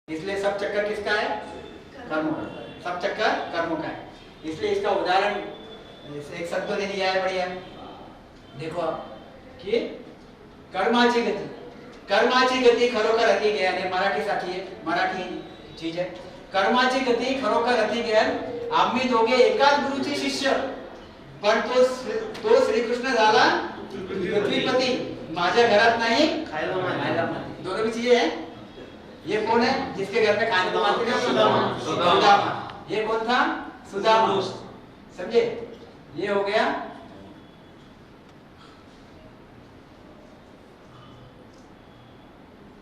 इसलिए सब चक्कर किसका है? कर्मों का। सब चक्कर कर्मों का है। इसलिए इसका उदाहरण एक शब्द ने दिया है बढ़िया। देखो आप कि कर्माची गती, कर्माची गती खरोखर अति ज्ञान है। मराठी साथी है, मराठी चीज है। कर्माची गती खरोखर अति ज्ञान आम्ही दोघे एकाच गुरुचे शिष्य, पण तो श्रीकृष्ण झाला पृथ्वीपती, माझ्या घरात नाही खायला माती। दोनों भी चीजें हैं। ये कौन है जिसके घर में खाने को माती नहीं? सुदामा। ये कौन था? सुदामा। समझे? ये हो गया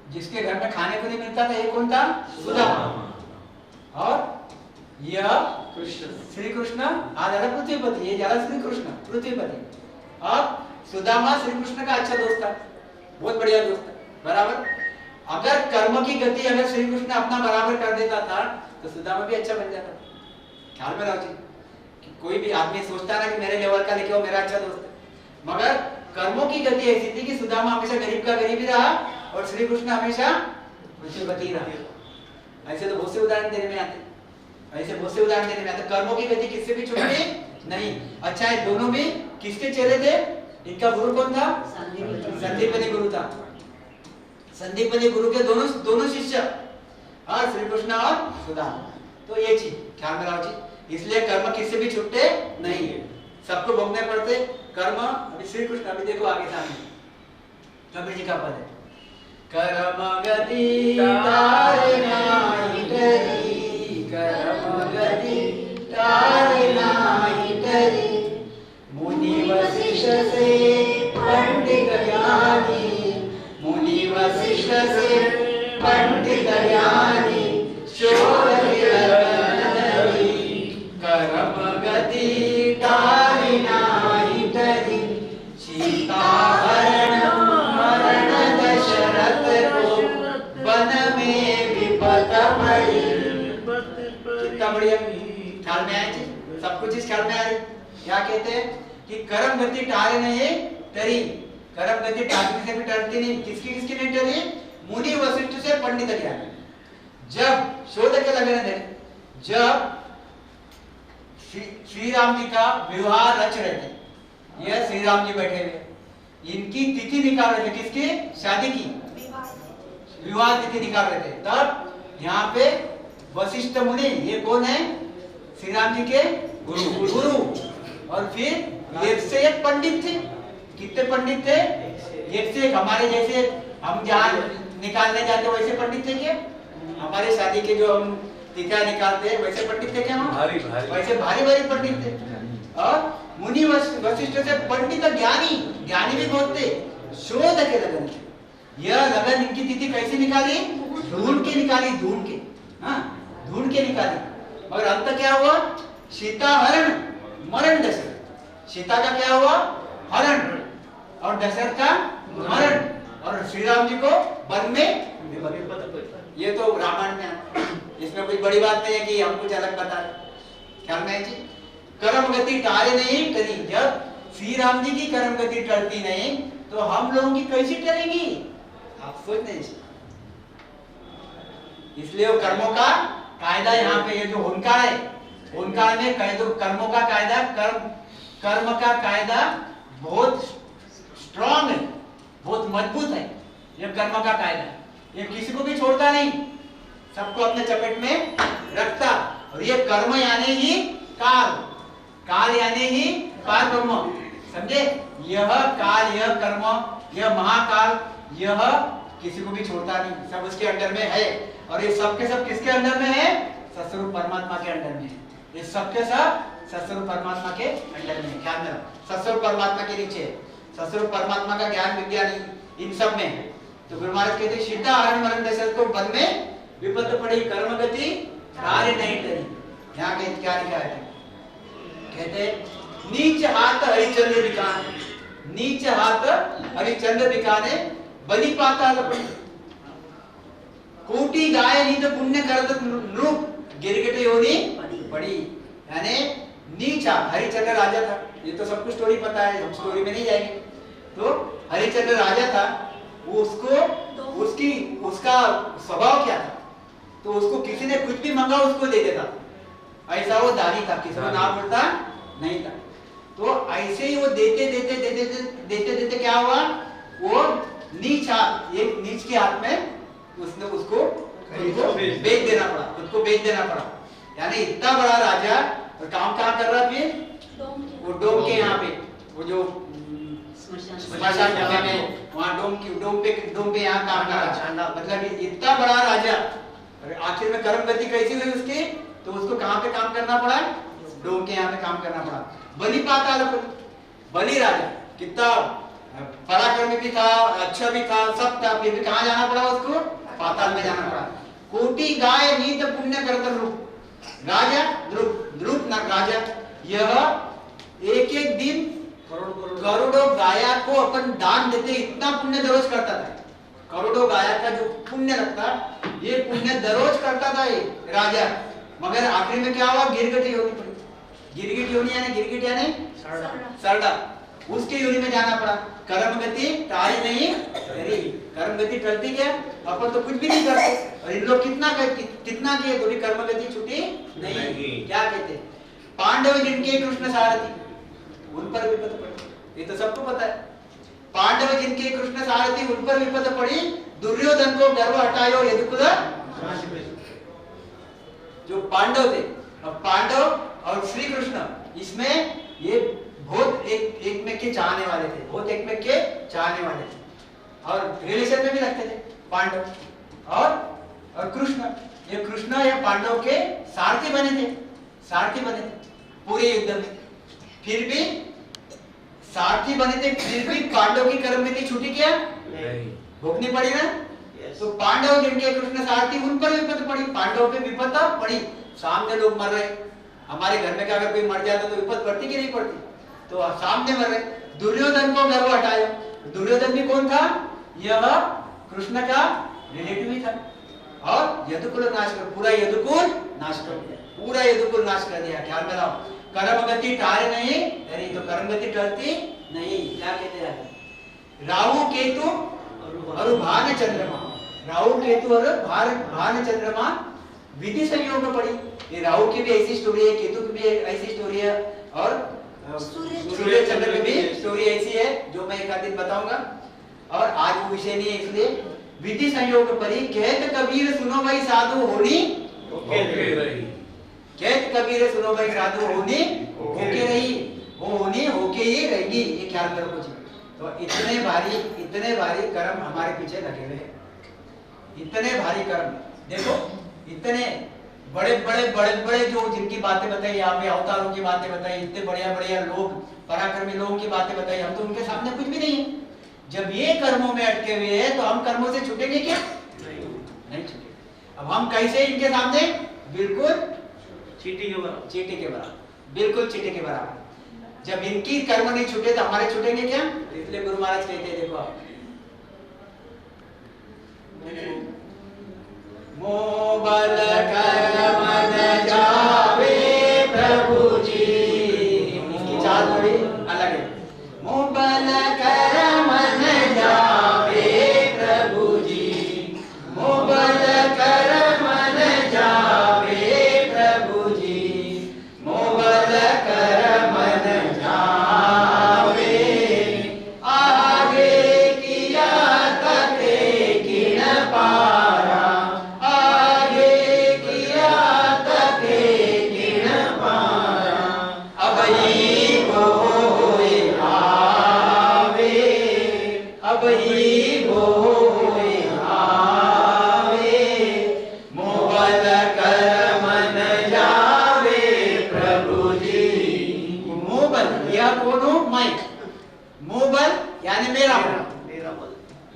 जिसके घर में खाने को नहीं मिलता था, ये कौन था? सुदामा। और यह श्री कृष्ण आज आला पृथ्वीपति, ये जाला श्री कृष्ण पृथ्वीपति। अब सुदामा श्री कृष्ण का अच्छा दोस्त था, बहुत बढ़िया दोस्त था, बराबर। अगर कर्म की गति अगर श्री कृष्ण अपना बराबर कर देता था तो सुदामा भी अच्छा बन जाता। ख्याल में रखो कि कोई भी आदमी सोचता ना कि मेरे लेवल का लेके वो मेरा अच्छा दोस्त है, मगर कर्मों की गति ऐसी थी कि सुदामा हमेशा गरीब का गरीब ही रहा और श्री कृष्ण हमेशा पृथ्वीपति रहा। ऐसे तो बहुत से उदाहरण देने में आते, ऐसे बहुत से उदाहरण देने में आते। कर्मों की गति किससे भी छूटी नहीं। अच्छा है, दोनों भी किसके चेले थे? इनका गुरु कौन था? संदीपनी गुरु था। संदीपनी गुरु के दोनों शिष्य, और श्री कृष्ण और सुदामा। तो ये चीज ख्याल में रखो। इसलिए कर्म किससे भी छूटते नहीं है, सबको भोगने पड़ते कर्म। अभी श्री कृष्ण, अभी देखो आगे सामने कबीर जी का पद है, कर्म गति तारे नाही डरी, कर्म गति तारे नाही डरी, मुनि वशिष्ठ से पंडित ज्ञानी, मुनि वशिष्ठ से पंडित ज्ञानी, शोध कर्म गति तारे नाही डरी, सीता हरण मरण दशरथ को वन में विपत पड़ी। कितना बढ़िया ख्याल में आए जी, सब कुछ इस ख्याल में आ रही। क्या कहते हैं कि कर्म गति टारे नहीं टरी, कर्म गति टारने से भी टरती नहीं। किसकी किसकी नहीं टरी? मुनि वशिष्ठ से पंडित ज्ञानी। जब शोध के लगन थे, जब श्री राम जी का विवाह रच रहे थे, यह श्री राम जी बैठे हुए, इनकी तिथि निकाल रहे थे, किसकी? शादी की विवाह तिथि निकाल रहे थे। तब यहाँ पे वशिष्ठ मुनि, ये कौन है? श्री राम जी के गुरु। और फिर एक से एक पंडित थे। कितने पंडित थे? एक से एक। हमारे जैसे हम जहाँ निकालने जाते वैसे पंडित थे क्या? हमारे शादी के जो हम तिथियां निकालते हैं वैसे पंडित थे क्या? वैसे भारी भारी पंडित थे। और मुनि वशिष्ठ से पंडित ज्ञानी, ज्ञानी भी बहुत थे। शोध के लगन थे। यह लगन इनकी तिथि कैसे निकाली? ढूंढ के निकाली, ढूंढ के, हाँ ढूंढ के निकाली। और अंत क्या हुआ? सीता हरण मरण दशरथ। सीता का क्या हुआ? हरण, और दशरथ का मरण, और श्री राम जी को वन में। ये तो रामायण में है, इसमें कोई बड़ी बात नहीं है कि हम कुछ अलग बता रहे। ख्याल में जी, कर्म गति टारे नहीं टरी। जब श्री राम जी की कर्म गति टलती नहीं तो हम लोगों की कैसी टलेगी? आप सोच नहीं। इसलिए वो कर्मों का कायदा यहाँ पे, ये जो हुनकार है, हुनकार में कह दो कर्मों का कायदा, कर्म का कायदा बहुत स्ट्रॉन्ग है, बहुत मजबूत है। ये कर्म का कायदा, ये किसी को भी छोड़ता नहीं, सबको अपने चपेट में रखता। और ये कर्म यानी ही काल, काल यानी ही पार ब्रह्म। समझे? यह काल, यह कर्म, यह महाकाल, यह किसी को भी छोड़ता नहीं, सब उसके अंडर में है। और ये सब के सब किसके अंडर में है? सतस्वरूप परमात्मा के अंडर में है। ये सब के सब सतस्वरूप परमात्मा के अंडर में है। ख्याल में रखो, सतस्वरूप परमात्मा के नीचे है। सतस्वरूप परमात्मा का ज्ञान विज्ञान इन सब में है। तो गुरु महाराज कहते सीता हरण मरण दशरथ को वन में विपत पड़ी, कर्म गति कार्य नहीं टरी। यहाँ कहते क्या लिखा है? कहते नीच हाथ हरिचंद्र दिखाने, नीच हाथ हरिचंद्र दिखाने बलि पाताल कोटि गाय नित पुण्य करत नृप गिरगिट योनि पड़ी। यानी नीच हरिचंद्र राजा था, ये तो सबको स्टोरी पता है, हम स्टोरी में नहीं जाएंगे। तो हरिचंद्र राजा था, उसको उसका स्वभाव क्या था? तो उसको किसी ने कुछ भी मांगा उसको दे देता, ऐसा वो दानी था, किसी को ना बोलता नहीं था। तो ऐसे ही वो देते देते देते देते देते क्या हुआ, वो एक नीच के हाथ में उसने उसको बेच देना पड़ा, खुद को बेच देना पड़ा। यानी इतना बड़ा राजा और काम कहाँ कर रहा फिर, वो डोम के यहाँ पे, वो जो स्मशान भूमि में वहाँ डोम पे यहाँ काम कर रहा। मतलब इतना बड़ा राजा, आखिर में कर्म गति कैसी हुई उसकी, तो उसको कहाँ पे काम करना पड़ा, डोम के यहाँ पे काम करना पड़ा। बलि पाताल, बलि राजा कितना पराक्रमी भी था, अच्छा भी था, सब था, फिर भी कहाँ जाना पड़ा उसको, पाताल में जाना पड़ा। कोटि गाय नीत पुण्य करतर रूप, राजा ध्रुव राजा, यह एक एक दिन करोड़ों गाया को अपन दान देते, इतना पुण्य दरोज करता था। करोड़ों गाया का जो पुण्य लगता, ये पुण्य दरोज करता था ये राजा। मगर आखिर में क्या हुआ, गिरगिट योनि पड़ी। गिरगिट योनि यानी गिरगिट यानी सरदा, उसके योनि में जाना पड़ा। कर्म गति टाली नहीं करी, कर्म गति टलती क्या, अपन तो कुछ भी नहीं करते। और इन लोग कितना किए तो भी कर्म गति छूटी नहीं। क्या कहते, पांडव जिनके कृष्ण सारथी, उन पर विपद पड़ी, ये तो सबको पता है। पांडव जिनके कृष्ण सारथी, उन पर विपद पड़ी। दुर्योधन को गर्व हटायो यदुकुल, जो पांडव थे, अब पांडव और श्री कृष्ण, इसमें ये बहुत एक में के चाहने वाले थे, बहुत एक में के चाहने वाले थे, और रिलेशन में भी रखते थे पांडव और कृष्ण। ये कृष्ण या पांडव के सारथी बने थे, सारथी बने थे पूरे युद्ध में। फिर भी सारथी बने थे, फिर भी पांडव की कर्म गति छूटी क्या, भोगनी पड़ी ना। तो पांडव जिनके कृष्ण सारथी, उन पर विपद पड़ी, पांडव पे विपद पड़ी। सामने लोग मर रहे, हमारे घर में क्या अगर कोई मर जाता तो विपद पड़ती कि नहीं पड़ती, तो सामने मर रहे। दुर्योधन को गर्व हटाया, दुर्योधन भी कौन था, यह कृष्ण का रिलेटिव ही था। और यदुकुल नाश कर, पूरा यदुकुल नाश कर दिया, पूरा यदुकुल नाश कर दिया। ख्याल में लाओ, कर्म गति टाले नहीं, अरे तो कर्म गति टलती नहीं। क्या कहते हैं, राहु केतु और भान चंद्रमा, राहु केतु और भान चंद्रमा विधि संयोग पड़ी। ये राहु की भी ऐसी स्टोरी है, केतु की भी ऐसी स्टोरी है, और सूर्य चंद्र की भी स्टोरी ऐसी है, जो मैं एक आध दिन बताऊंगा। और आज वो विषय नहीं है, इसलिए विधि संयोग परी। कहत कबीर सुनो भाई साधु होनी कहत कबीर सुनो भाई साधु होनी होके रही, वो होनी होके ही रहेगी, ये ख्याल करो कुछ। तो इतने भारी कर्म हमारे पीछे लगे हुए हैं, इतने भारी कर्म। देखो इतने बड़े जो जिनकी बातें बताई यहाँ पे, अवतारों की बातें बताई, इतने बढ़िया लोग, पराक्रमी लोगों की बातें बताई, हम तो उनके सामने कुछ भी नहीं है। जब ये कर्मों में अटके हुए हैं तो हम कर्मों से छूटेंगे क्या, नहीं छूटेंगे। अब हम कैसे इनके सामने, बिल्कुल चींटी के बराबर, बिल्कुल चींटी के बराबर। जब इनकी कर्म नहीं छूटे तो हमारे छूटेंगे क्या। इसलिए गुरु महाराज कहते हैं, देखो आप, मोबल कर मन जावे प्रभु जी, इसकी चाल थोड़ी अलग है। मोबल कर मन जावे प्रभु जी, मोबल कर मन जावे प्रभु जी, मोबल कर मन जावे, आगे किया तके किण पारा,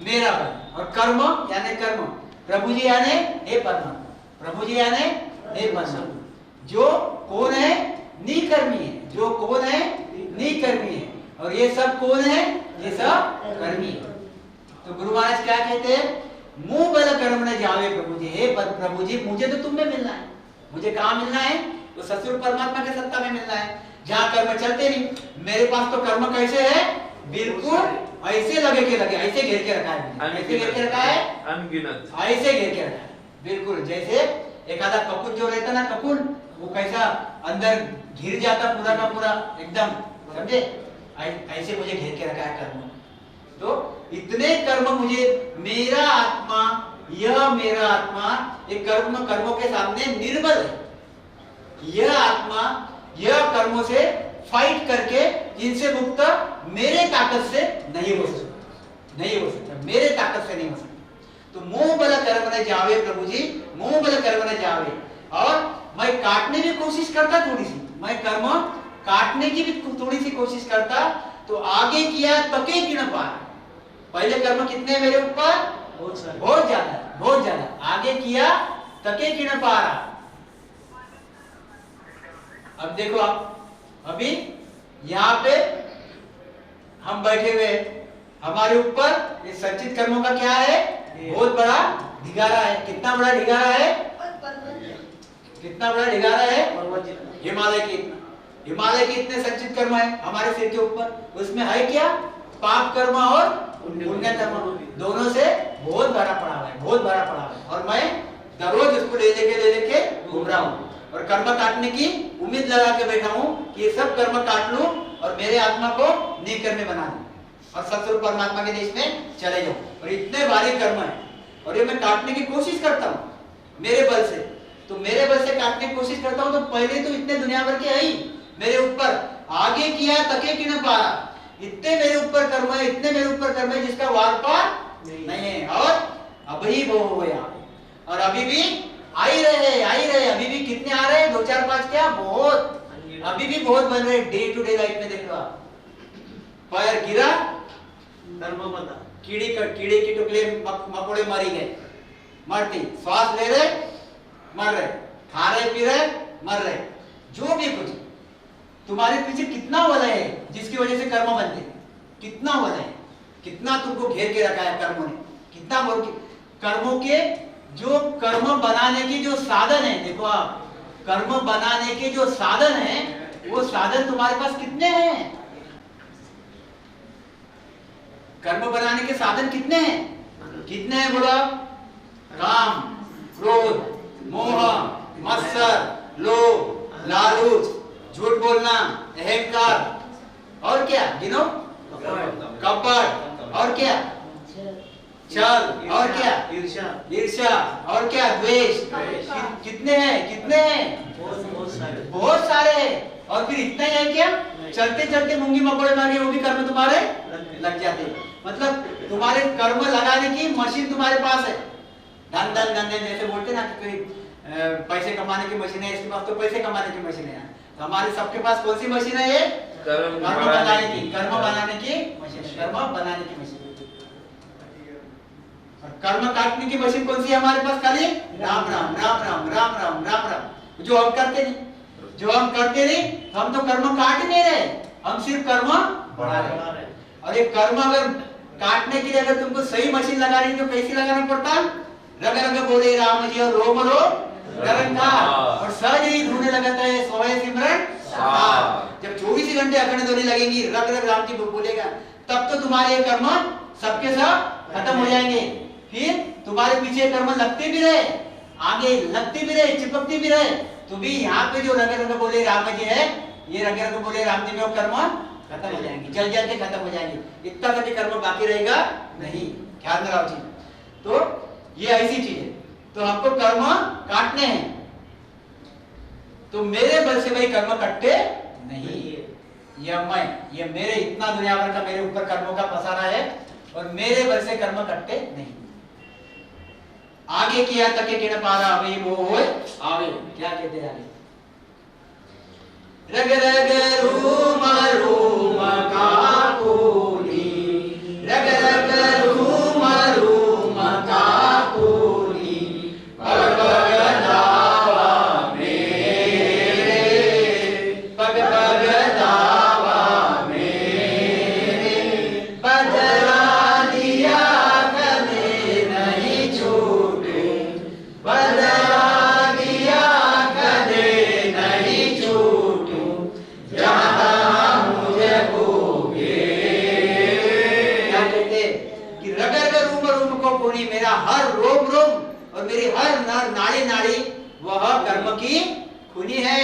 मेरा बल, और कर्म यानी कर्म, प्रभु जी यानी हे परमात्मा, प्रभु जी यानी हे परमात्मा। जो कौन है, निकर्मी है, जो कौन है, निकर्मी है, और ये सब कौन है, ये सब कर्मी है। तो गुरु महाराज क्या कहते हैं, मुंह बल कर्म न जावे प्रभु जी, हे प्रभु जी मुझे तो तुम में मिलना है, मुझे कहाँ मिलना है, तो ससुर परमात्मा के सत्ता में मिलना है, जहाँ कर्म चलते नहीं। मेरे पास तो कर्म कैसे है, बिल्कुल ऐसे लगे के लगे, ऐसे घेर के रखा है, ऐसे घेर के रखा है, अनगिनत, ऐसे घेर के रखा है। बिल्कुल जैसे एक आधा कपून जो रहता ना, कपून वो कैसा अंदर घिर जाता पूरा का पूरा एकदम, समझे? ऐसे मुझे घेर के रखा है कर्म। तो इतने कर्म मुझे, मेरा आत्मा, यह मेरा आत्मा, ये कर्मों के सामने निर्बल है। यह आत्मा यह कर्मों से फाइट करके इनसे मुक्त मेरे ताकत से नहीं हो सकता, नहीं हो सकता, मेरे ताकत से नहीं हो सकता। तो मोह बल कर्म न जावे प्रभु जी, मोह बल कर्म न जावे। और मैं काटने की कोशिश करता थोड़ी सी, मैं कर्म काटने की भी थोड़ी सी कोशिश करता, तो आगे किया तके कि न पार। पहले कर्म कितने मेरे ऊपर, बहुत ज्यादा, बहुत ज्यादा। आगे किया तके कि न पारा। अब देखो आप, अभी यहाँ पे हम बैठे हुए, हमारे ऊपर ये संचित कर्मों का क्या है, बहुत बड़ा ढिगारा है। कितना बड़ा ढिगारा है, कितना बड़ा ढिगारा है, हिमालय के इतना, हिमालय के इतने संचित कर्म है हमारे सिर के ऊपर। उसमें है क्या, पाप कर्म और पुण्य कर्म, दोनों से बहुत बड़ा पड़ा हुआ है, बहुत बड़ा पड़ा हुआ है। और मैं दररोज उसको ले लेके घूम रहा हूँ, और कर्म काटने की उम्मीद लगा के बैठा हूँ कि ये सब कर्म काट लूं और मेरे आत्मा को नीकर में बना दूं और सतस्वरूप परमात्मा के देश में चले जाऊं। और इतने भारी कर्म है, और ये मैं काटने की कोशिश करता हूँ मेरे बल से। तो मेरे बल से काटने की कोशिश करता हूँ, तो पहले तो इतने दुनिया भर के है ही मेरे ऊपर, आगे किया तके कि न पारा। इतने मेरे ऊपर कर्म है, इतने मेरे ऊपर कर्म है जिसका वार पार नहीं है। और अभी वो हो गया, और अभी भी आ ही रहे, अभी भी कितने आ रहे हैं, 2 4 5 क्या, बहुत, अभी भी बहुत बन रहे। डे टू डे लाइफ में देख लो आप, पैर गिरा, कीड़े की टुकड़े मकोड़े मरी गए, मरती, श्वास ले रहे मर रहे, खा रहे पी रहे मर रहे, जो भी कुछ तुम्हारे पीछे कितना वलय है जिसकी वजह से कर्म बनते, कितना वलय है, कितना तुमको घेर के रखा है कर्मों ने, कितना कर्मों के जो कर्म बनाने के जो साधन है। देखो आप, कर्म बनाने के जो साधन है, वो साधन तुम्हारे पास कितने हैं, कर्म बनाने के साधन कितने हैं, कितने हैं बोलो? काम, क्रोध, मोह, मत्सर, लोभ, लालच, झूठ बोलना, अहंकार, और क्या गिनो, कपट, और क्या, छल, और क्या, ईर्ष्या, और क्या, द्वेष। कितने हैं, बहुत सारे हैं। और फिर इतना ही है क्या, चलते चलते मूंगी मकोड़े मारे वो भी कर्म तुम्हारे लग जाते हैं। मतलब तुम्हारे कर्म लगाने की मशीन तुम्हारे पास है, धन धन धन जैसे बोलते ना कि पैसे कमाने की मशीन है, इसके पास तो पैसे कमाने की मशीन है। तो हमारे सबके पास कौन सी मशीन है, ये कर्म बनाने की, कर्म बनाने की मशीन, कर्म बनाने की मशीन। और कर्म काटने की मशीन कौन सी है हमारे पास? खाली राम राम राम राम राम राम राम राम, जो हम करते नहीं, जो हम करते नहीं, हम तो कर्म काट नहीं रहे, हम सिर्फ कर्म बढ़ा रहे। और ये कर्म अगर काटने के लिए अगर तुमको सही मशीन लगानी तो कैसी लगाना पड़ता? रग रग बोले राम जी और रोम रो निरंकार, और सहज ही धोने लगता है सोए सिमरन सार। जब 24 घंटे अखंड धोने लगेंगी, रग रग राम जी बोलेगा, तब तो तुम्हारे ये कर्म सबके सब खत्म हो जाएंगे। फिर तुम्हारे पीछे कर्म लगते भी रहे, आगे लगते भी रहे, चिपकते भी रहे, तो भी यहाँ पे जो रग रग बोले राम जी है, ये रग रग बोले राम जी में कर्म खत्म हो जाएंगे, जल जल के खत्म हो जाएंगे। इतना कभी कर्म बाकी रहेगा नहीं, ख्याल में रखो जी। तो ये ऐसी चीज है, तो हमको कर्म काटने हैं, तो मेरे बल से भाई कर्म कटते नहीं। ये मेरे इतना दुनिया भर का मेरे ऊपर कर्मों का पसारा है, और मेरे बल से कर्म कटते नहीं। आगे किया तके किन पारा अभी वो होए आवे, क्या कहते हैं आगे? रग रग रूम रूम काकुली, रग रग रूम रूम काकुली, पग पग दावा मेरे, पग पग दावा मेरे, बदला दिया कदे नहीं छूटे, बदला दिया कदे नहीं छूटे, जहाँ मुझे और मेरी हर नाड़ी नाड़ी वह कर्म की खूनी है।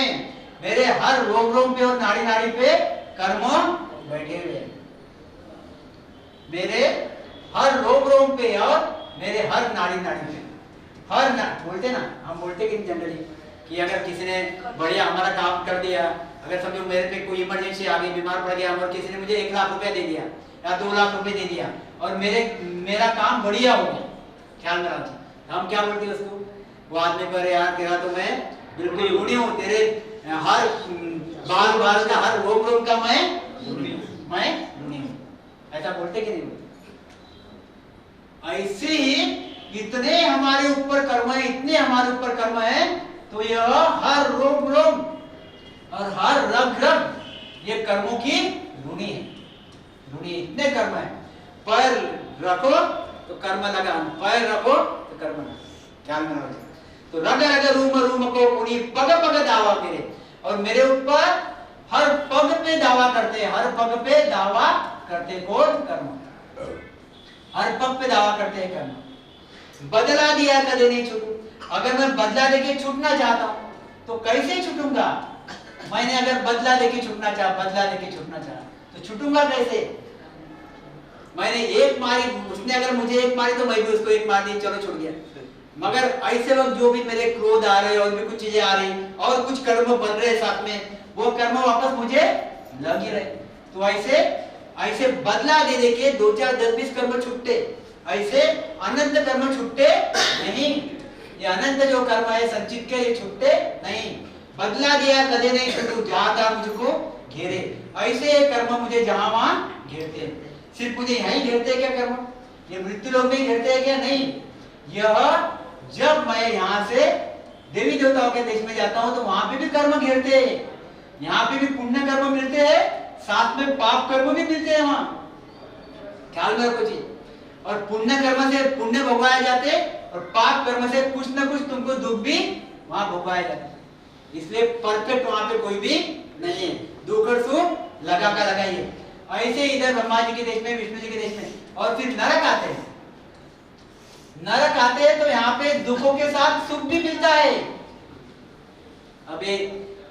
मेरे हर रोम रोम पे और नाड़ी नाड़ी पे कर्म बैठे हुए हैं। मेरे हर रोम रोम पे और मेरे हर नाड़ी नाड़ी पे बोलते ना, हम बोलते कि जनरली कि अगर किसी ने बढ़िया हमारा काम कर दिया, अगर समझो मेरे पे कोई इमरजेंसी आ गई, बीमार पड़ गया और किसी ने मुझे 1 लाख रुपया दे दिया या 2 लाख रुपए दे दिया और मेरा काम बढ़िया हो गया, ख्याल में रखना, हम क्या बोलते हैं उसको? वो आदमी पर यार तेरा तो मैं बिल्कुल ऋणी हूँ, तेरे हर बाल का हर रोम का मैं ऋणी हूँ, ऐसा बोलते कि नहीं बोलते? ऐसे ही इतने हमारे ऊपर कर्म है, इतने हमारे ऊपर कर्म है, तो यह हर रोम रोम और हर रग रग ये कर्मों की ऋणी है। इतने कर्म है। पैर रखो तो कर्म लगा, पैर रखो तो कर्म लगा, ख्याल में रखो। तो रग रग रूम को उन्हीं पग पग दावा करे, और मेरे ऊपर हर पग पे दावा करते हैं, हर पग पे दावा करते कौन? कर्म। हर पग पे दावा करते हैं कर्म। बदला दिया कदे नहीं छूटू। अगर मैं बदला देके छूटना चाहता हूं तो कैसे छूटूंगा? मैंने अगर बदला देके छूटना चाहा तो छूटूंगा कैसे? मैंने एक मारी, उसने अगर मुझे एक मारी तो मैं भी उसको एक मार दी, चलो छूट गया। मगर ऐसे वक्त जो भी मेरे क्रोध आ रहे और भी कुछ चीजें आ रही और कुछ कर्म बन रहे साथ में, वो कर्म वापस मुझे लग ही रहे। तो ऐसे बदला दे देके 2 4 10 20 कर्म छूटते, ऐसे अनंत कर्म छूटते नहीं। ये अनंत जो कर्म है संचित के, ये छूटते नहीं। बदला दिया कदे नहीं छूटू, जाता मुझको घेरे। ऐसे कर्म मुझे जहां वहां घेरते हैं। सिर्फ मुझे यहीं घेरते हैं क्या कर्म? ये मृत्यु लोग में घेरते हैं क्या? नहीं। यह जब मैं यहाँ से देवी देवताओं के देश में जाता हूँ तो वहां पे भी कर्म घेरते हैं, यहाँ पे भी पुण्य कर्म मिलते हैं, साथ में पाप कर्म भी मिलते हैं वहां, ख्याल में रखो जी। और पुण्य कर्म से पुण्य भोगाए जाते और पाप कर्म से कुछ न कुछ तुमको दुख भी वहां भोगाए जाते। इसलिए परफेक्ट वहां पे कोई भी नहीं है, दुख और सुख लगा का लगा ही है। ऐसे इधर ब्रह्मा जी के देश में, विष्णु जी के देश में, और फिर नरक आते हैं। नरक आते हैं तो यहाँ पे दुखों के साथ सुख भी मिलता है। अबे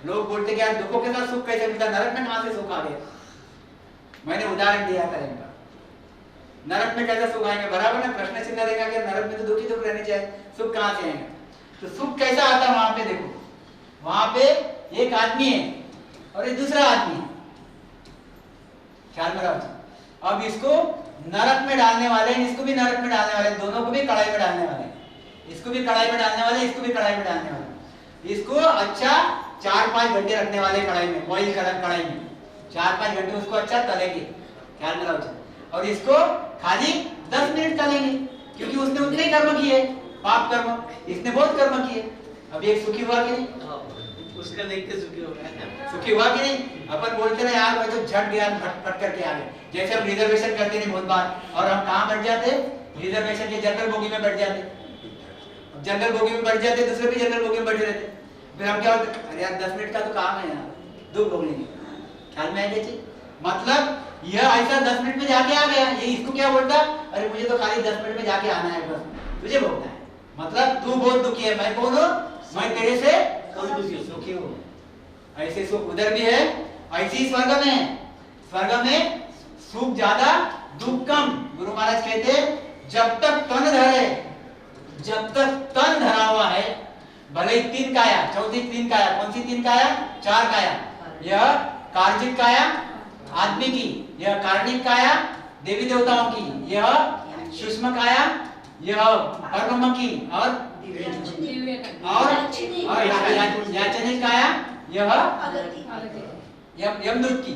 लोग बोलते कि यार दुखों के साथ सुख कैसे मिलता, नरक में कहां से सुख आ गया? मैंने उदाहरण दिया था इनका। नरक में कैसा सुख आएंगे? बराबर ना, प्रश्न चिन्ह रहेगा कि नरक में तो दुखी दुख रहने चाहिए, सुख कहां से आएगा? तो सुख कैसा आता है वहां पे? देखो वहां पे एक आदमी है और एक दूसरा आदमी है, ख्याल में रखो। अब इसको नरक में डालने वाले, इसको भी नरक में डालने वाले, दोनों को भी कढ़ाई में डालने वाले, इसको भी कढ़ाई में डालने वाले, इसको भी कढ़ाई में डालने वाले। इसको अच्छा 4-5 घंटे रखने वाले कढ़ाई में, बॉइल कढ़ाई में 4-5 घंटे उसको अच्छा तलेंगे, ख्याल में रखो। और इसको खाली 10 मिनट तलेंगे, क्योंकि उसने उतने कर्म किए, पाप कर्म, इसने बहुत कर्म किए। अब एक सुखी हुआ कि नहीं? उसका देख के सुखी हो गया। सुखी हुआ कि नहीं? अपन बोलते ना यार मैं तो झट गया, फट करके आ गया। जैसे हम रिजर्वेशन करते नहीं बहुत बार, और हम कहाँ बैठ जाते? रिजर्वेशन के जनरल बोगी में बैठ जाते। जनरल बोगी में बैठ जाते, दूसरे भी जनरल बोगी में बैठे रहते। फिर हम क्या होते? अरे यार 10 मिनट का तो काम है यार, दुख भोग लेंगे, ख्याल में आएगा चीज। मतलब यह ऐसा 10 मिनट में जाके आ गया, ये इसको क्या बोलता? अरे मुझे तो खाली 10 मिनट में जाके आना है, बस तुझे भोगना है। मतलब तू बहुत दुखी है, मैं कौन हूँ? मैं तेरे से सुखी हूँ। ऐसे सुख उधर भी है, ऐसे ही स्वर्ग में है। स्वर्ग में सुख ज्यादा दुख कम। गुरु महाराज कहते हैं जब तक तन धरे, जब तक तन धरा हुआ है, भले ही 3 काया, चौथी 3 काया, कौन सी 3 काया? 4 काया। यह कार्जिक काया आदमी की, यह कार्णिक काया देवी देवताओं की, यह सूक्ष्म काया यह परब्रह्म की, और याचनिक काया यह यमदूत की,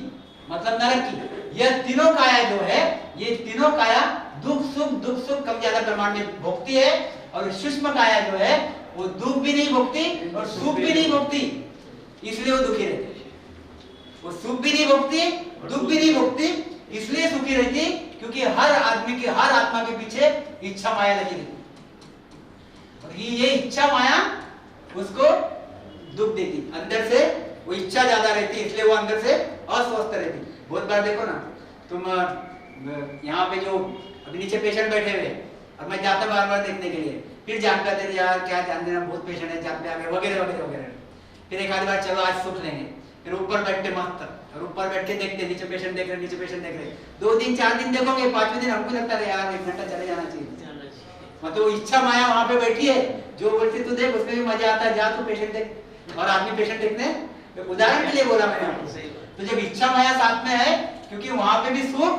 मतलब नरक की। यह तीनों काया जो है, ये तीनों काया दुख सुख कम ज्यादा प्रमाण में भोगती है। और सूक्ष्म काया जो है वो दुख भी नहीं भोगती और सुख भी नहीं भोगती, इसलिए वो दुखी रहती। वो सुख भी नहीं भोगती, दुख भी नहीं भोगती, इसलिए सुखी रहती, क्योंकि हर आदमी के, हर आत्मा के पीछे इच्छा माया लगी रहती। और ये इच्छा माया उसको दुख देती, अंदर से वो इच्छा ज्यादा रहती, इसलिए वो अंदर से अस्वस्थ रहती। बहुत बार देखो ना तुम, यहाँ पे जो अभी नीचे पेशेंट बैठे हुए, और मैं जाता बार बार देखने के लिए, फिर जान करते थे यार क्या ध्यान देना, बहुत पेशेंट है, जान पे आ गए वगैरह वगैरह वगैरह। फिर एक आधी बार चलो आज सुख लेंगे, फिर ऊपर बैठते मस्त, और ऊपर बैठ के देखते नीचे पेशेंट देख रहे, नीचे पेशेंट देख रहे, 2 दिन 4 दिन देखोगे, 5वें दिन हमको लगता है यार 1 घंटा चले जाना चाहिए। मतलब इच्छा माया वहां पे बैठी है, जो बोलती तू देख उसमें भी मजा आता है, जा तू पेशेंट देख। और आदमी पेशेंट देखने, उदाहरण के लिए बोला मैंने आपको। तो जब इच्छा माया साथ में है, क्योंकि वहां पे भी सुख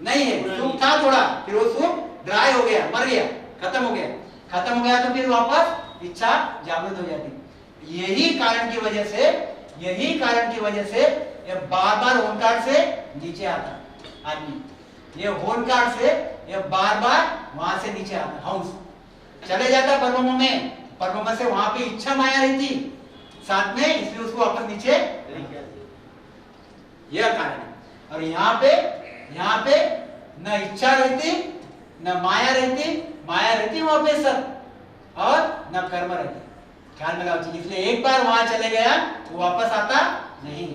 नहीं है, सुख था थोड़ा, फिर वो सुख ड्राई हो गया, मर गया, खत्म हो गया, तो फिर वापस इच्छा जागृत हो जाती। यही कारण की वजह से ये बार बार होनकार से नीचे आता आदमी, ये होनकार से ये बार बार वहां से नीचे आता, हंस चले जाता परम में से, वहां पे इच्छा माया रहती साथ में, इसलिए उसको वापस नीचे, यह कारण है। और यहाँ पे न इच्छा रहती न माया रहती वहां पे सत, और न कर्म रहती, ख्याल में लाओ। इसलिए एक बार वहां चले गया वो वापस आता नहीं,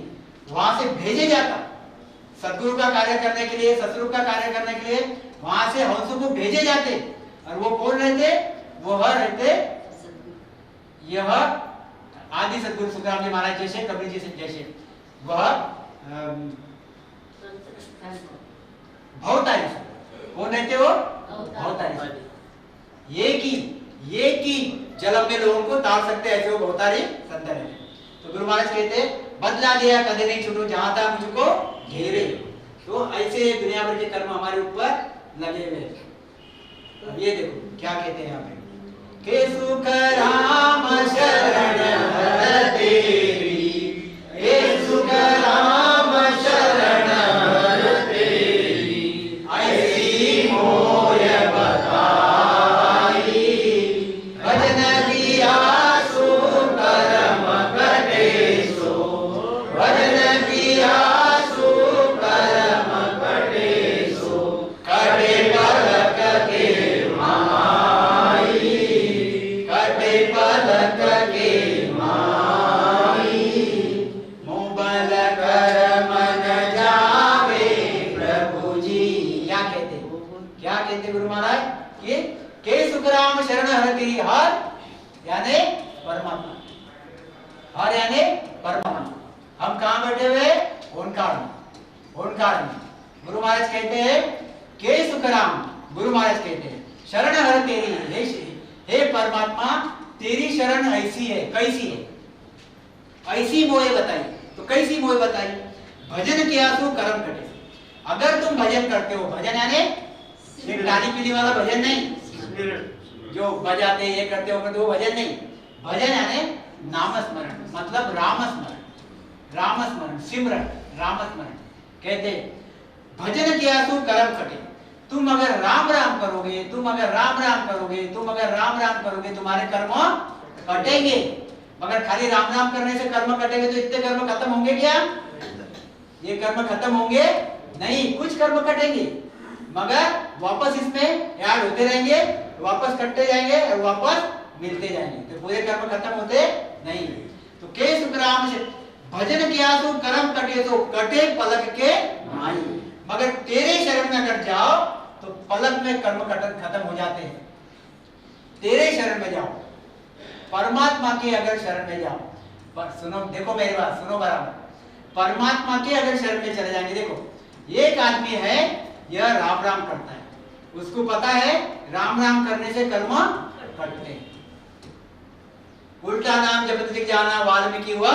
वहां से भेजे जाता सदगुरु का कार्य करने के लिए, सतरूप का कार्य करने के लिए, वहां से हंसों को भेजे जाते। और वो कौन रहते? वो रहते यह आदि सदगुरु सुखराम जी महाराज जैसे, कबीर जी जैसे, वह भवतारी कौन रहते? वो भवतारी, ये की जलम में लोगों को तार सकते ऐसे वो भवतारी संत रहते। तो गुरु महाराज कहते बदला दिया कदे नहीं छूटो, जहां था मुझको घेरे। तो ऐसे दुनिया भर के कर्म हमारे ऊपर लगे हुए। अब ये देखो क्या कहते हैं यहाँ पे, के सुख राम शरण हर तेरी, के सुख राम शरण हर तेरी, ऐसी मोय बताई, भजन किया सो कर्म कटे सो, भजन किया सो कर्म कटे सो, कटे पलक के माई, कटे पलक के माई, मोबल कर मन जावे प्रभु जी। क्या कहते गुरु महाराज कि के सुखराम शरण हर तेरी, हर यानी परमात्मा, हर यानी परमात्मा। हम कहां बैठे हुए? ओंकार में। गुरु महाराज कहते हैं के सुखराम, गुरु महाराज कहते हैं शरण हर तेरी, हे परमात्मा तेरी शरण ऐसी है, कैसी है? ऐसी मोह बताई। तो कैसी मोह बताई? भजन किया सो कर्म कटे। अगर तुम भजन करते हो, भजन यानी ये गाली पीली वाला भजन नहीं, जो बजाते ये करते हो वो भजन नहीं। भजन यानी नाम स्मरण, मतलब राम स्मरण, सिमरन, राम स्मरण। कहते भजन किया तो कर्म कटे। तुम अगर राम राम करोगे, तुम्हारे कर्म कटेंगे। मगर खाली राम राम करने से कर्म कटेंगे तो इतने कर्म खत्म होंगे क्या? ये कर्म खत्म होंगे नहीं, कुछ कर्म कटेंगे मगर वापस इसमें ऐड होते रहेंगे, वापस कटते जाएंगे और वापस मिलते जाएंगे, तो पूरे कर्म खत्म होते नहीं। तो के सुखराम से भजन किया तो कर्म कटे, तो कटे पलक के माई। मगर तेरे शरण में अगर जाओ तो पलक में कर्म खत्म हो जाते हैं। तेरे शरण में जाओ, परमात्मा के अगर शरण में जाओ, पर सुनो, देखो मेरी बात सुनो बराबर। परमात्मा के अगर शरण में चले जाएंगे, देखो एक आदमी है यह राम राम करता है, उसको पता है राम राम करने से कर्म कटते हैं। उल्टा नाम जपत लिख जाना, वाल्मीकि हुआ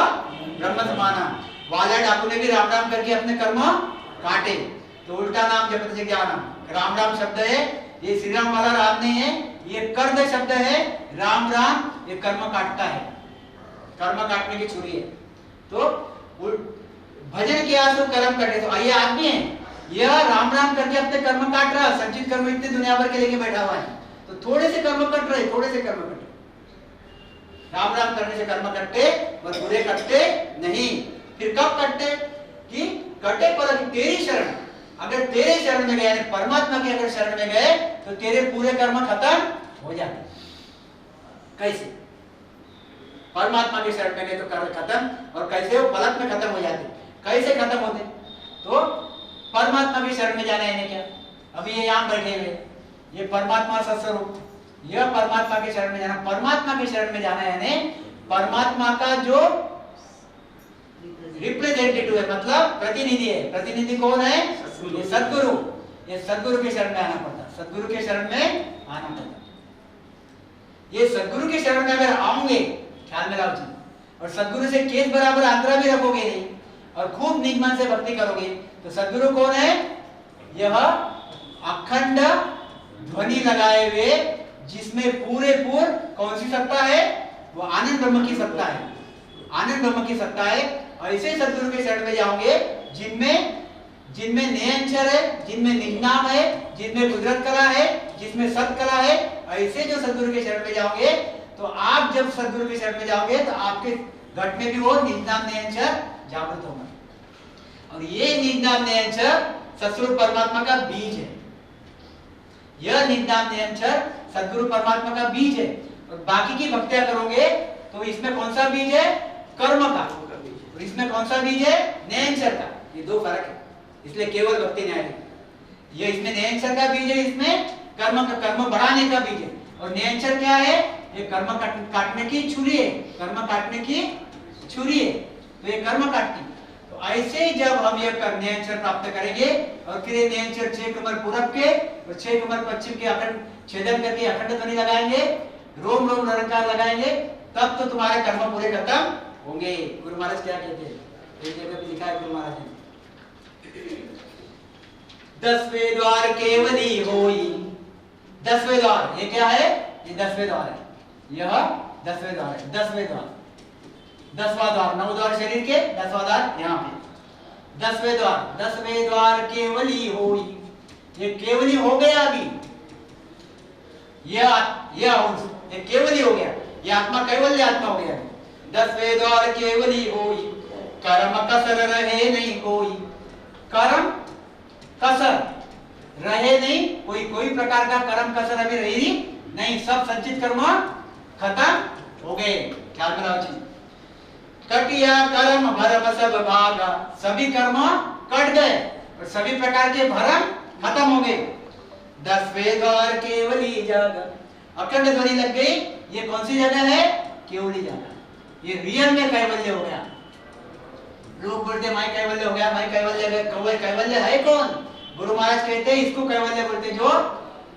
ब्रह्म समाना। वाला डाकू ने भी राम राम करके अपने कर्म काटे, तो उल्टा नाम जपत लिख जाना। राम राम शब्द है, ये श्री राम वाला राम नहीं है, ये कर्म शब्द है। राम राम ये कर्म काटता है, कर्म काटने की छुरी है। तो भजन किया तो कर्म कटे। तो ये आदमी है, यह राम राम करके अपने कर्म काट रहा, संचित कर्म इतने दुनिया भर के लेके बैठा हुआ है, तो थोड़े से कर्म कट रहे, थोड़े से कर्म कटे। राम राम करने से कर्म कटते और पूरे कटते नहीं। फिर कब कटते? कि कटे पलक तेरी शरण। अगर तेरे शरण में गए, परमात्मा के अगर शरण में गए, तो तेरे पूरे कर्म खत्म हो जाते। कैसे? परमात्मा के शरण में गए तो कर्म खत्म, और कैसे? वो पलक में खत्म हो जाते। कैसे खत्म होते? तो परमात्मा की शरण में जाना है क्या? अभी ये यहाँ बैठे हुए, ये परमात्मा सत्स्वरूप, यह परमात्मा के शरण में जाना। परमात्मा के शरण में जाना यानी परमात्मा का जो रिप्रेजेंटेटिव है, मतलब प्रतिनिधि है। प्रतिनिधि कौन है? ये सद्गुरु। ये सद्गुरु के शरण में आना पड़ता, सद्गुरु के शरण में आना पड़ता। ये सद्गुरु के शरण में अगर आओगे, ख्याल में रखो, और सद्गुरु से केस बराबर आंतरा भी रखोगे नहीं और खूब निगमन से भक्ति करोगे, तो सद्गुरु कौन है? यह अखंड ध्वनि लगाए हुए, जिसमें पूरे कौन सी सत्ता है? वो आनंद ब्रह्म की सत्ता है, आनंद ब्रह्म की सत्ता है। और ऐसे सद्गुरु के शरण में जाओगे जिनमें नियंचर है, जिनमें निजनाम है, जिनमें कुदरत कला है, जिसमें सत कला है। ऐसे जो सद्गुरु के शरण में जाओगे, तो आप जब सद्गुरु के शरण में जाओगे तो आपके घट में भी वो निजनाम नियंचर जागृत होगा। और ये निजनाम नियंचर सत्स्वरूप परमात्मा का बीज है। यह निजनाम नियंचर सद्गुरु परमात्मा का बीज है। और बाकी की भक्तियां करोगे तो इसमें कौन सा बीज है? कर्म का। और इसमें कौन सा बीज है? नियंचर का। ये दो फर्क है, इसलिए केवल भक्ति न्याय है। ये इसमें नियंचर का बीज है, इसमें कर्म का, कर्म बढ़ाने का बीज है। और नियंचर क्या है? ये कर्म काटने की छुरी है, कर्म काटने की छुरी है, तो ये कर्म काटती। तो ऐसे जब हम ये नियंचर प्राप्त करेंगे और फिर ये नियंचर 6 कमर पूरब के और 6 कमर पश्चिम के अखंड छेदन करके अखंड ध्वनि लगाएंगे, रोम रोम निरंकार लगाएंगे, तब तो तुम्हारे कर्म पूरे खत्म होंगे। गुरु महाराज क्या कहते हैं? एक जगह पे लिखा है गुरु महाराज ने, 10वें द्वार केवली होई। 10वें द्वार, ये क्या है? ये 10वें द्वार है, यह 10वें द्वार है। 10वें द्वार, 10वां द्वार, 9 द्वार शरीर के, 10वां द्वार यहाँ पे। 10वें द्वार, 10वें द्वार केवली होई। ये केवली हो गया अभी, ये केवली हो गया, ये आत्मा कैवल्य आत्मा हो गया। 10वें द्वार केवली होई, कर्म कसर रहे नहीं कोई। कर्म कसर रहे नहीं कोई, कोई प्रकार का कर्म कसर अभी रही नहीं, सब संचित कर्म खत्म हो गए। ख्याल में रखो। कटिया कर्म भरम सब भागा, सभी कर्म कट गए और सभी प्रकार के भरम खत्म हो गए। 10वें द्वार केवली जागा, अखंड ध्वनि लग गई। ये कौन सी जगह है? केवली जगह। ये रियल में कैवल्य हो गया। लोग बोलते मैं कैवल्य हो गया, मैं कैवल्य। कैवल्य है कौन? गुरु महाराज कहते हैं इसको कैवल्य बोलते, जो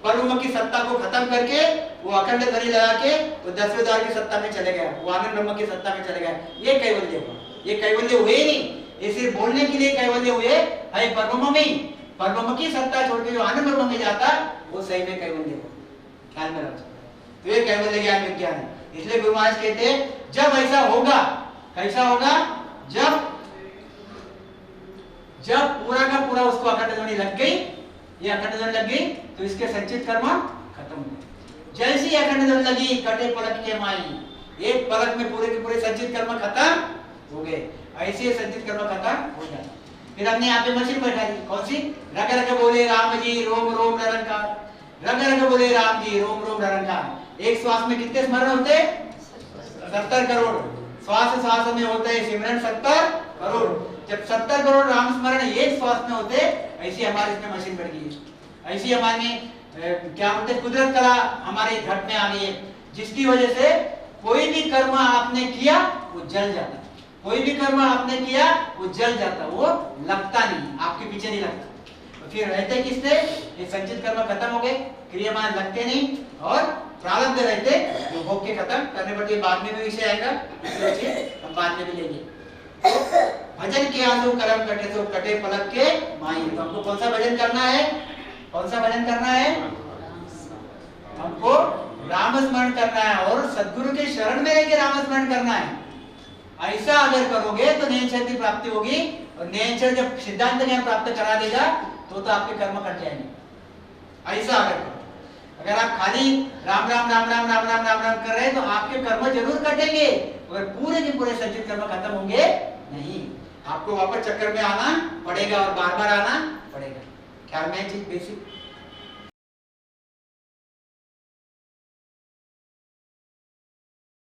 परब्रह्म की सत्ता को खत्म करके वो अखंड ध्वनि लगा के वो 10वें द्वार की सत्ता में चले गया, वो आनंद ब्रह्म की सत्ता में चले गया। ये कैवल्य हुआ। ये कैवल्य हुए नहीं, ये सिर्फ बोलने के लिए कैवल्य हुए है परब्रह्म में। परब्रह्म की सत्ता छोड़ के जो आनंद ब्रह्म में जाता वो सही में कैवल्य हुआ। ख्याल में रखो। तो ये कैवल्य ज्ञान विज्ञान है। इसलिए गुरु महाराज कहते हैं जब ऐसा होगा, कैसा होगा? जब पूरा का पूरा उसको अखंड ध्वनि लग गई, ये अखंड ध्वनि लग गई तो इसके संचित कर्म खत्म हो गए। जैसी अखंड ध्वनि लगी, कटे पलक के माई, एक पलक में पूरे के पूरे संचित कर्म खत्म हो गए। ऐसे संचित कर्म खत्म हो जाए। फिर हमने यहाँ पे मशीन बैठा दी, कौन सी? रग रग बोले राम जी रोम रोम निरंकार। रग रग बोले राम जी रोम रोम निरंकार। एक श्वास में कितने स्मरण होते? 70 करोड़। श्वास श्वास में होते हैं सिमरन 70 करोड़। जब 70 करोड़ राम स्मरण एक श्वास में होते, ऐसी हमारे इसमें मशीन बढ़ गई है। ऐसी हमारे क्या बोलते कुदरत कला हमारे घट में आ गई है, जिसकी वजह से कोई भी कर्म आपने किया वो जल जाता। कोई भी कर्म आपने किया वो जल जाता, वो लगता नहीं, आपके पीछे नहीं लगता। तो फिर रहते किससे? ये संचित कर्म खत्म हो गए, क्रियामान लगते नहीं और प्रारब्ध रहते जो भोग के खत्म करने पड़ते। बाद में भी विषय आएगा, हम बाद में भी लेंगे। भजन के आंसू करम कटे तो कटे पलक के माई। तो हमको कौन सा भजन करना है? कौन सा भजन करना है? हमको राम स्मरण करना है और सद्गुरु के शरण में रह के राम स्मरण करना है। ऐसा अगर करोगे तो नियंत्रण की प्राप्ति होगी। और नियंत्रण जब सिद्धांत ज्ञान प्राप्त करा देगा तो आपके कर्म कट जाएंगे। ऐसा अगर करो, अगर आप खाली राम राम राम राम राम राम राम राम कर रहे हैं तो आपके कर्म जरूर कटेंगे, और पूरे के पूरे संचित कर्म खत्म होंगे नहीं। आपको वापस चक्कर में आना पड़ेगा और बार बार आना पड़ेगा। ख्याल में चीज बेसिक